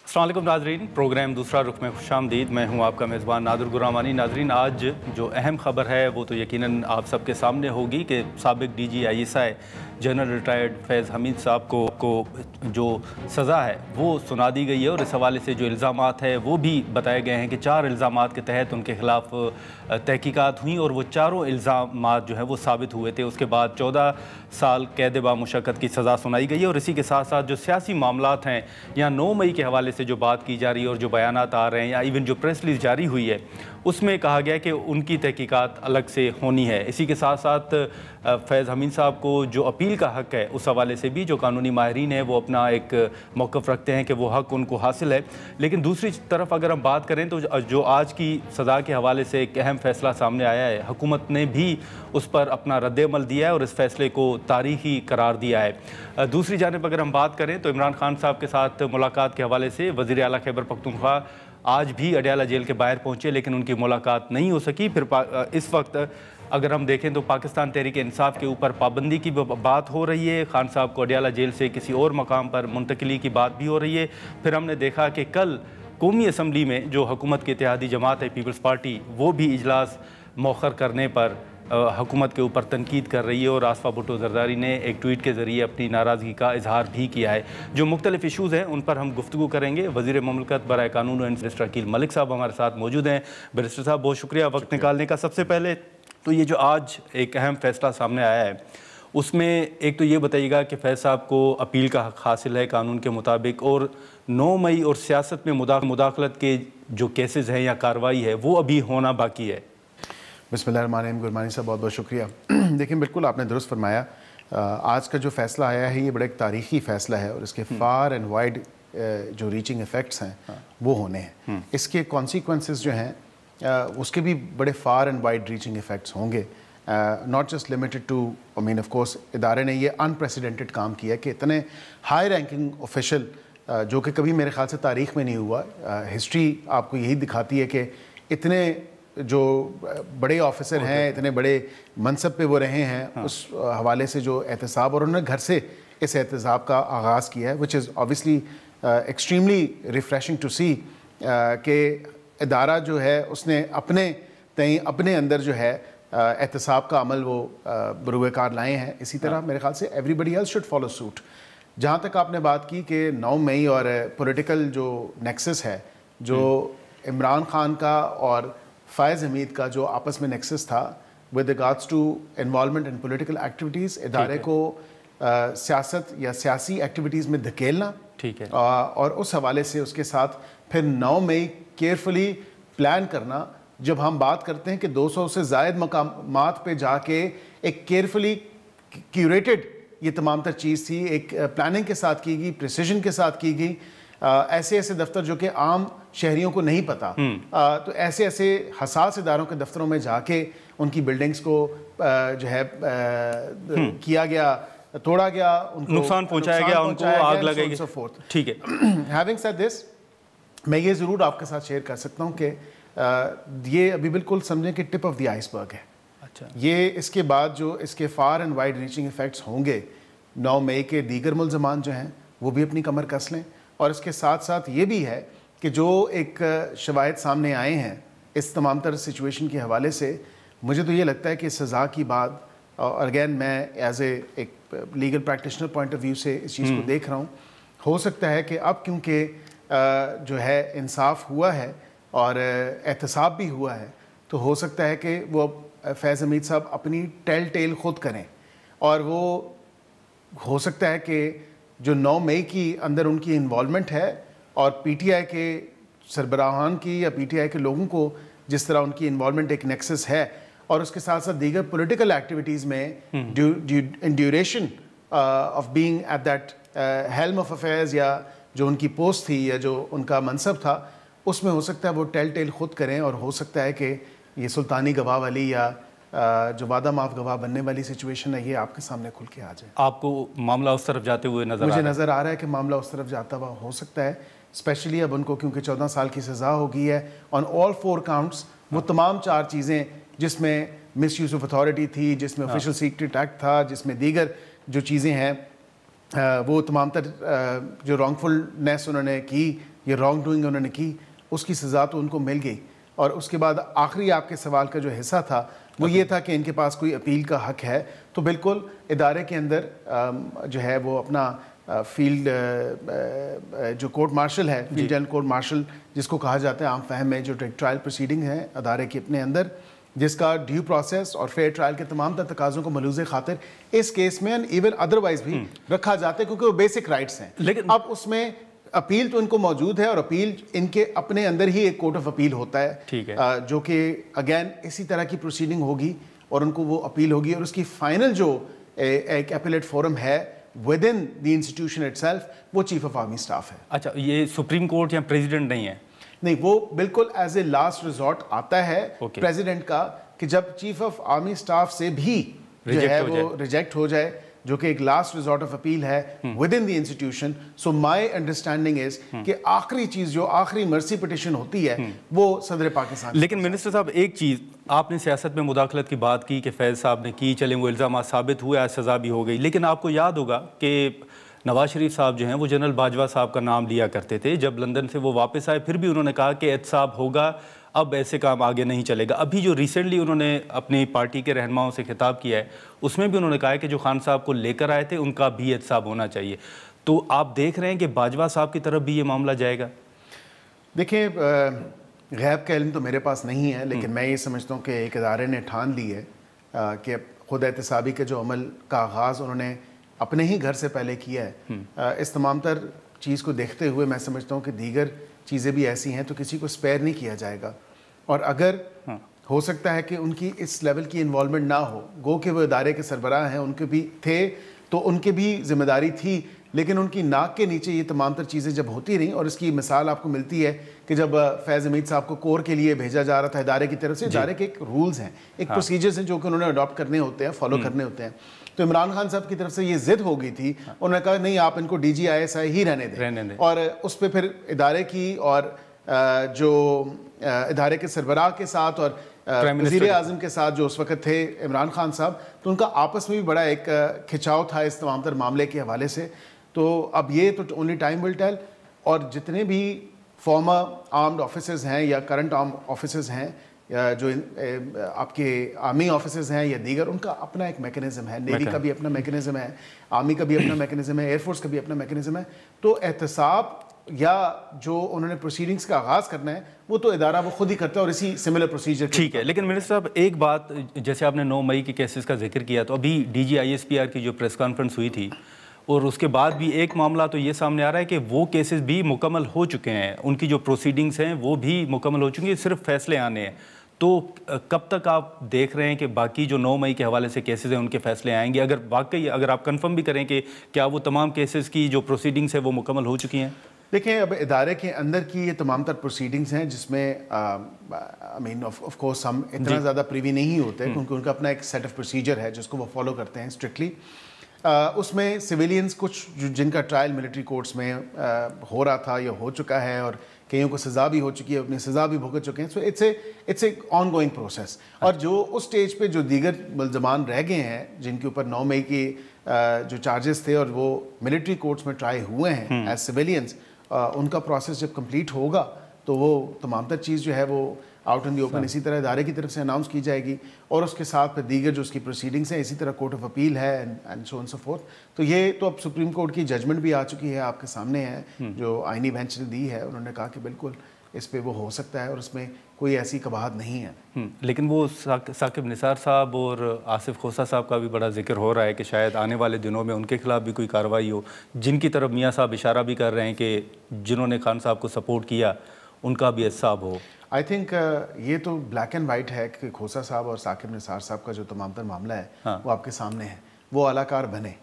अस्सलाम वालेकुम नाजरीन, प्रोग्राम दूसरा रुख में खुशामदीद। मैं हूं आपका मेज़बान नादिर गुरामानी। नाजरीन, आज जो अहम ख़बर है वो तो यकीनन आप सबके सामने होगी कि साबिक़ DGISI जनरल रिटायर्ड फैज़ हमीद साहब को जो सज़ा है वो सुना दी गई है, और इस हवाले से जो इल्ज़ामात है वो भी बताए गए हैं कि 4 इल्ज़ामात के तहत उनके ख़िलाफ़ तहकीकात हुई और वो चारों इल्ज़ामात जो हैं वो साबित हुए थे। उसके बाद 14 साल कैद बामुशक्कत की सज़ा सुनाई गई है। और इसी के साथ साथ जो सियासी मामलात हैं, यहाँ 9 मई के हवाले से जो बात की जा रही है और जो बयानात आ रहे हैं या इवन जो प्रेस रिलीज़ जारी हुई है उसमें कहा गया कि उनकी तहकीकात अलग से होनी है। इसी के साथ साथ फैज़ हमीद साहब को जो अपील का हक़ है उस हवाले से भी जो कानूनी माहिरीन है वो अपना एक मौक़िफ़ रखते हैं कि वो हक़ उनको हासिल है। लेकिन दूसरी तरफ अगर हम बात करें तो जो आज की सज़ा के हवाले से एक अहम फ़ैसला सामने आया है, हुकूमत ने भी उस पर अपना रद्द-ए-अमल दिया है और इस फ़ैसले को तारीख़ी करार दिया है। दूसरी जानिब अगर हम बात करें तो इमरान खान साहब के साथ मुलाकात के हवाले से वज़ीर आला खैबर पख्तूनख्वा आज भी अडयाला जेल के बाहर पहुँचे, लेकिन उनकी मुलाकात नहीं हो सकी। फिर इस वक्त अगर हम देखें तो पाकिस्तान तहरीक इंसाफ के ऊपर पाबंदी की बात हो रही है, खान साहब को अडयाला जेल से किसी और मकाम पर मुंतकिली की बात भी हो रही है। फिर हमने देखा कि कल कौमी असम्बली में जो हुकूमत की इत्तेहादी जमात है पीपल्स पार्टी, वो भी इजलास मौखर करने पर हुकूमत के ऊपर तनकीद कर रही है, और आसफ़ा भुट्टो ज़रदारी ने एक ट्वीट के ज़रिए अपनी नाराज़गी का इजहार भी किया है। जो मुख्तलिफ इशूज़ हैं उन पर हम गुफ्तगू करेंगे। वज़ीर ममलकत बराए कानून एंड बैरिस्टर अकील मलिक साहब हमारे साथ मौजूद हैं। बैरिस्टर साहब, बहुत शुक्रिया वक्त निकालने का। सबसे पहले तो ये जो आज एक अहम फ़ैसला सामने आया है उसमें एक तो ये बताइएगा कि फैज़ साहब को अपील का हक़ हासिल है कानून के मुताबिक, और 9 मई और सियासत में मुदाखलत के जो केसेस हैं या कार्रवाई है वो अभी होना बाकी है। बिस्मिल्लाहिर्रहमानिर्रहीम। गुरमानी साहब बहुत बहुत शुक्रिया। देखिए, बिल्कुल आपने दुरुस्त फरमाया। आज का जो फ़ैसला आया है ये बड़ा एक तारीख़ी फ़ैसला है और इसके फ़ार एंड वाइड जो रीचिंग इफ़ेक्ट्स हैं वो होने हैं। इसके कॉन्सिक्वेंसेस जो हैं उसके भी बड़े far and wide reaching effects होंगे। Not just limited to, I mean of course इदारे ने ये अनप्रेसिडेंटेड काम किया कि इतने हाई रैंकिंग ऑफिशियल जो कि कभी मेरे ख़्याल से तारीख़ में नहीं हुआ, हिस्ट्री आपको यही दिखाती है कि इतने जो बड़े ऑफिसर हैं, इतने बड़े मनसब पे वो रहे हैं, उस हवाले से जो एहतसाब, और उन्होंने घर से इस एहतसाब का आगाज़ किया है, which is obviously extremely refreshing to see कि इदारा जो है उसने अपने अंदर जो है एहतसाब का अमल वो बरूए कार लाए हैं। इसी तरह मेरे ख्याल से everybody else should follow suit. जहाँ तक आपने बात की कि 9 मई और पॉलिटिकल जो नेक्सस है, जो इमरान खान का और फैज़ हमीद का जो आपस में नेक्सस था with regards to involvement in political activities, इदारे को सियासत या सियासी एक्टिविटीज़ में धकेलना, ठीक है, और उस हवाले से उसके साथ फिर 9 मई केयरफुली प्लान करना। जब हम बात करते हैं कि 200 से ज़ायद मकामात पे जाके एक केयरफुली क्यूरेटेड ये तमाम तर चीज़ थी, एक प्लानिंग के साथ की गई, प्रिसिजन के साथ की गई, ऐसे ऐसे दफ्तर जो कि आम शहरियों को नहीं पता, तो ऐसे ऐसे हसास इदारों के दफ्तरों में जाके उनकी बिल्डिंग्स को जो है किया गया, तोड़ा गया, उनको नुकसान पहुंचाया गया, उनको आग लगाई गई, ठीक है। हैविंग सेड दिस, मैं ये ज़रूर आपके साथ शेयर कर सकता हूँ कि ये अभी बिल्कुल समझें कि टिप ऑफ द आइसबर्ग है। अच्छा, ये इसके बाद जो इसके far and wide reaching effects होंगे, 9 मई के दीगर मुल्ज़मान जो हैं वो भी अपनी कमर कस लें, और इसके साथ साथ ये भी है कि जो एक शवाहिद सामने आए हैं इस तमाम तरह सिचुएशन के हवाले से, मुझे तो ये लगता है कि सज़ा की बात, और अगेन मैं एज एक legal practitioner point of view से इस चीज़ को देख रहा हूँ, हो सकता है कि अब क्योंकि जो है इंसाफ हुआ है और एहतसाब भी हुआ है, तो हो सकता है कि वो फैज़ हमीद साहब अपनी टेल टेल ख़ुद करें, और वो हो सकता है कि जो 9 मई की अंदर उनकी इन्वॉल्वमेंट है और पीटीआई के सरबराहान की या पीटीआई के लोगों को जिस तरह उनकी इन्वॉल्वमेंट एक नेक्सस है, और उसके साथ साथ दीगर पॉलिटिकल एक्टिविटीज़ में in duration of being at that helm of affairs, या जो उनकी पोस्ट थी या जो उनका मनसब था, उसमें हो सकता है वो टेल टेल ख़ुद करें, और हो सकता है कि ये सुल्तानी गवाह वाली या जो वादा माफ गवाह बनने वाली सिचुएशन है ये आपके सामने खुल के आ जाए। आपको मामला उस तरफ जाते हुए मुझे नज़र आ रहा है कि मामला उस तरफ जाता हुआ हो सकता है, स्पेशली अब उनको क्योंकि 14 साल की सज़ा हो गई है ऑन ऑल 4 काउंट्स। वो तमाम 4 चीज़ें जिसमें मिस यूज़ ऑफ अथॉरिटी थी, जिसमें ऑफिशियल सीक्रेट एक्ट था, जिसमें दीगर जो चीज़ें हैं वो तमाम तर जो रॉन्गफुलनेस उन्होंने की, ये रॉन्ग डूइंग उन्होंने की, उसकी सज़ा तो उनको मिल गई। और उसके बाद आखिरी आपके सवाल का जो हिस्सा था वो ये था कि इनके पास कोई अपील का हक है। तो बिल्कुल इदारे के अंदर जो है वो अपना फील्ड जो कोर्ट मार्शल है, फील्ड एंड कोर्ट मार्शल जिसको कहा जाता है आम फहम में, जो ट्रायल प्रोसीडिंग है अदारे के अपने अंदर, जिसका ड्यू प्रोसेस और फेयर ट्रायल के तमाम तर तकाज़ों को मलूज़ खातिर इस केस में इवन अदरवाइज भी रखा जाता है, क्योंकि वो बेसिक राइट्स हैं। लेकिन अब उसमें अपील तो इनको मौजूद है, और अपील इनके अपने अंदर ही एक कोर्ट ऑफ अपील होता है, ठीक है, जो कि अगेन इसी तरह की प्रोसीडिंग होगी और उनको वो अपील होगी, और उसकी फाइनल जो एक एपिलेट फोरम है with in the institution itself, वो चीफ ऑफ आर्मी स्टाफ है। अच्छा, ये सुप्रीम कोर्ट या प्रेसिडेंट नहीं है? नहीं, वो बिल्कुल एज ए लास्ट रिजॉर्ट आता है प्रेसिडेंट का, कि जब चीफ ऑफ आर्मी स्टाफ से भी जो है वो रिजेक्ट हो जाए, जो कि एक लास्ट रिजॉर्ट ऑफ अपील है with in the institution. So my understanding is कि आखिरी चीज जो आखिरी मर्सी पिटिशन होती है वो सदर पाकिस्तान। लेकिन मिनिस्टर साहब, एक चीज, आपने सियासत में मुदाखलत की बात की कि फैज़ साहब ने की, चलें वो इल्ज़ाम साबित हुए, आज सज़ा भी हो गई, लेकिन आपको याद होगा कि नवाज शरीफ साहब जो हैं वो जनरल बाजवा साहब का नाम लिया करते थे। जब लंदन से वो वापस आए फिर भी उन्होंने कहा कि एहतसाब होगा, अब ऐसे काम आगे नहीं चलेगा। अभी जो रिसेंटली उन्होंने अपनी पार्टी के रहनुमाओं से खिताब किया है, उसमें भी उन्होंने कहा है कि जो खान साहब को लेकर आए थे उनका भी एहतसाब होना चाहिए। तो आप देख रहे हैं कि बाजवा साहब की तरफ भी ये मामला जाएगा? देखिए, गैब का इल्म तो मेरे पास नहीं है, लेकिन मैं ये समझता हूँ कि एक इदारे ने ठान ली है कि खुद एहतसाबी के जो अमल का आगाज़ उन्होंने अपने ही घर से पहले किया है। इस तमाम तर चीज़ को देखते हुए मैं समझता हूँ कि दीगर चीज़ें भी ऐसी हैं तो किसी को स्पेयर नहीं किया जाएगा। और अगर हो सकता है कि उनकी इस लेवल की इन्वॉल्वमेंट ना हो, गो कि वो इदारे के सरबराह हैं, उनके भी थे तो उनकी भी जिम्मेदारी थी, लेकिन उनकी नाक के नीचे ये तमाम तर चीज़ें जब होती रहीं, और इसकी मिसाल आपको मिलती है कि जब फैज़ हमीद साहब को कोर के लिए भेजा जा रहा था इदारे की तरफ से, इदारे के एक रूल्स हैं, एक प्रोसीजर्स हैं जो कि उन्होंने अडॉप्ट करने होते हैं, फॉलो करने होते हैं। तो इमरान खान साहब की तरफ से ये जिद हो गई थी, उन्होंने कहा नहीं, आप इनको DGISI ही रहने दें, और उस पर फिर इदारे की और जो इदारे के सरबराह के साथ और वज़ीर आज़म के साथ जो उस वक्त थे इमरान खान साहब, तो उनका आपस में भी बड़ा एक खिंचाव था इस तमाम तर मामले के हवाले से। तो अब ये तो ओनली टाइम विल टेल, और जितने भी फॉर्मर आर्म्ड ऑफिसर्स हैं या करंट आर्म्ड ऑफिसर्स हैं या जो आपके आर्मी ऑफिसर्स हैं या दीगर, उनका अपना एक मैकेनिज्म है। नेवी का भी अपना मैकेनिज्म है, आर्मी का भी अपना मैकेनिज्म है, एयरफोर्स का भी अपना मैकेनिज्म है। तो एहतसाब या जो उन्होंने प्रोसीडिंग्स का आगाज़ करना है वो तो इदारा वो खुद ही करता है, और इसी सिमिलर प्रोसीजर। ठीक है, लेकिन मिनिस्टर साहब एक बात, जैसे आपने 9 मई के केसेस का जिक्र किया, तो अभी DG ISPR की जो प्रेस कॉन्फ्रेंस हुई थी और उसके बाद भी एक मामला तो ये सामने आ रहा है कि वो केसेस भी मुकम्मल हो चुके हैं, उनकी जो प्रोसीडिंग्स हैं वो भी मुकम्मल हो चुकी हैं, सिर्फ फैसले आने हैं। तो कब तक आप देख रहे हैं कि बाकी जो 9 मई के हवाले से केसेस हैं उनके फैसले आएंगे? अगर वाकई अगर आप कंफर्म भी करें कि क्या वो तमाम केसेस की जो प्रोसीडिंग्स है वो मुकम्मल हो चुकी हैं? देखिए, अब इदारे के अंदर की ये तमाम तर प्रोसीडिंग्स हैं जिसमें आई मीन ऑफ कोर्स हम इतना ज़्यादा प्रीवी नहीं होते, क्योंकि उनका अपना एक सेट ऑफ प्रोसीजर है जिसको वो फॉलो करते हैं स्ट्रिक्टली। उसमें सिविलियंस कुछ जिनका ट्रायल मिलिट्री कोर्ट्स में हो रहा था या हो चुका है, और कईयों को सज़ा भी हो चुकी है, अपनी सज़ा भी भुगत चुके हैं। So it's a on going process. और जो उस स्टेज पे जो दीगर मुल्ज़मान रह गए हैं जिनके ऊपर 9 मई के जो चार्जेस थे और वो मिलिट्री कोर्ट्स में ट्राई हुए हैं एज सिविलियंस, उनका प्रोसेस जब कंप्लीट होगा तो वो तमाम तर चीज़ जो है वो आउट इन दी ओपन इसी तरह इदारे की तरफ से अनाउंस की जाएगी, और उसके साथ फिर दीगर जो उसकी प्रोसीडिंग्स हैं, इसी तरह कोर्ट ऑफ अपील है and so and so fourth. तो ये तो अब सुप्रीम कोर्ट की जजमेंट भी आ चुकी है, आपके सामने है, जो आईनी बेंच ने दी है। उन्होंने कहा कि बिल्कुल इस पे वो हो सकता है और उसमें कोई ऐसी कबाहत नहीं है। लेकिन वो साकिब निसार साहब और आसिफ खोसा साहब का भी बड़ा जिक्र हो रहा है कि शायद आने वाले दिनों में उनके खिलाफ भी कोई कार्रवाई हो, जिनकी तरफ मियाँ साहब इशारा भी कर रहे हैं कि जिन्होंने खान साहब को सपोर्ट किया उनका भी एहतसाब हो। आई थिंक ये तो ब्लैक एंड वाइट है कि खोसा साहब और साकिब निसार साहब का जो तमाम तर मामला है वो आपके सामने है, वो अलाकार बने।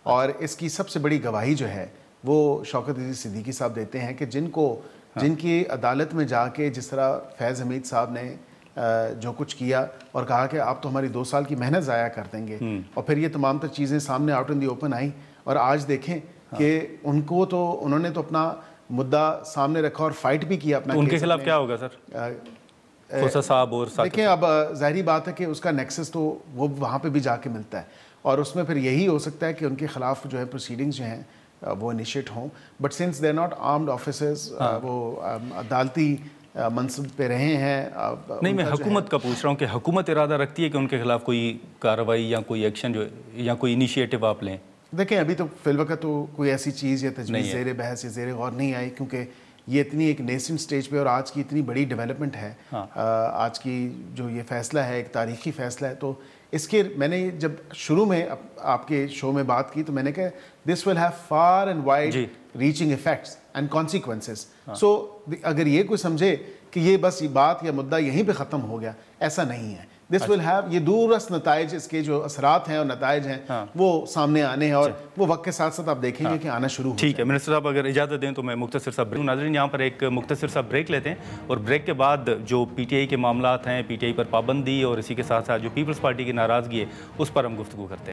और इसकी सबसे बड़ी गवाही जो है वो शौकत अजीज सिद्दीकी साहब देते हैं कि जिनकी अदालत में जाके जिस तरह फैज़ हमीद साहब ने जो कुछ किया और कहा कि आप तो हमारी 2 साल की मेहनत ज़ाया कर देंगे, और फिर ये तमाम तर चीज़ें सामने आउट इन दी ओपन आई, और आज देखें कि उनको तो उन्होंने तो अपना मुद्दा सामने रखा और फाइट भी किया अपना। तो उनके खिलाफ क्या होगा सर? खोसा साहब और देखिए, अब ज़ाहिरी बात है कि उसका नेक्सस तो वो वहाँ पे भी जाके मिलता है, اور اس میں پھر یہی ہو سکتا ہے کہ ان کے خلاف جو ہے پروسیڈنگز جو ہیں وہ انیشیٹ ہوں. But since they are not armed officers, وہ عدالتی منصب پہ رہے ہیں. نہیں, میں حکومت کا پوچھ رہا ہوں کہ حکومت ارادہ رکھتی ہے کہ ان کے خلاف کوئی کارروائی یا کوئی ایکشن جو یا کوئی انیشیٹو آپ لیں؟ دیکھیں ابھی تو فی الوقت تو کوئی ایسی چیز یا تجویز زیر بحث یا زیر غور نہیں آئی, کیونکہ یہ اتنی ایک نیسنٹ سٹیج پہ اور آج کی اتنی بڑی ڈیولپمنٹ ہے. آج کی جو یہ فیصلہ ہے ایک تاریخی فیصلہ ہے. تو اس کے میں نے جب شروع میں آپ کے شو میں بات کی تو میں نے کہا this will have far and wide reaching effects and consequences. So اگر یہ کوئی سمجھے کہ یہ بس یہ بات یا مدعا یہیں پہ ختم ہو گیا, ایسا نہیں ہے. دس ول ہیو, یہ دوررس نتائج, اس کے جو اثرات ہیں اور نتائج ہیں وہ سامنے آنے ہیں, اور وہ وقت کے ساتھ ساتھ آپ دیکھیں گے کہ آنا شروع ہو. ٹھیک ہے منسٹر صاحب, اگر اجازت دیں تو میں مختصر سا بریک. ناظرین یہاں پر ایک مختصر سا بریک لیتے ہیں, اور بریک کے بعد جو پی ٹی آئی کے معاملات ہیں, پی ٹی آئی پر پابندی اور اسی کے ساتھ ساتھ جو پیپلز پارٹی کی ناراضگی ہے, اس پر ہم گفتگو کرتے ہیں.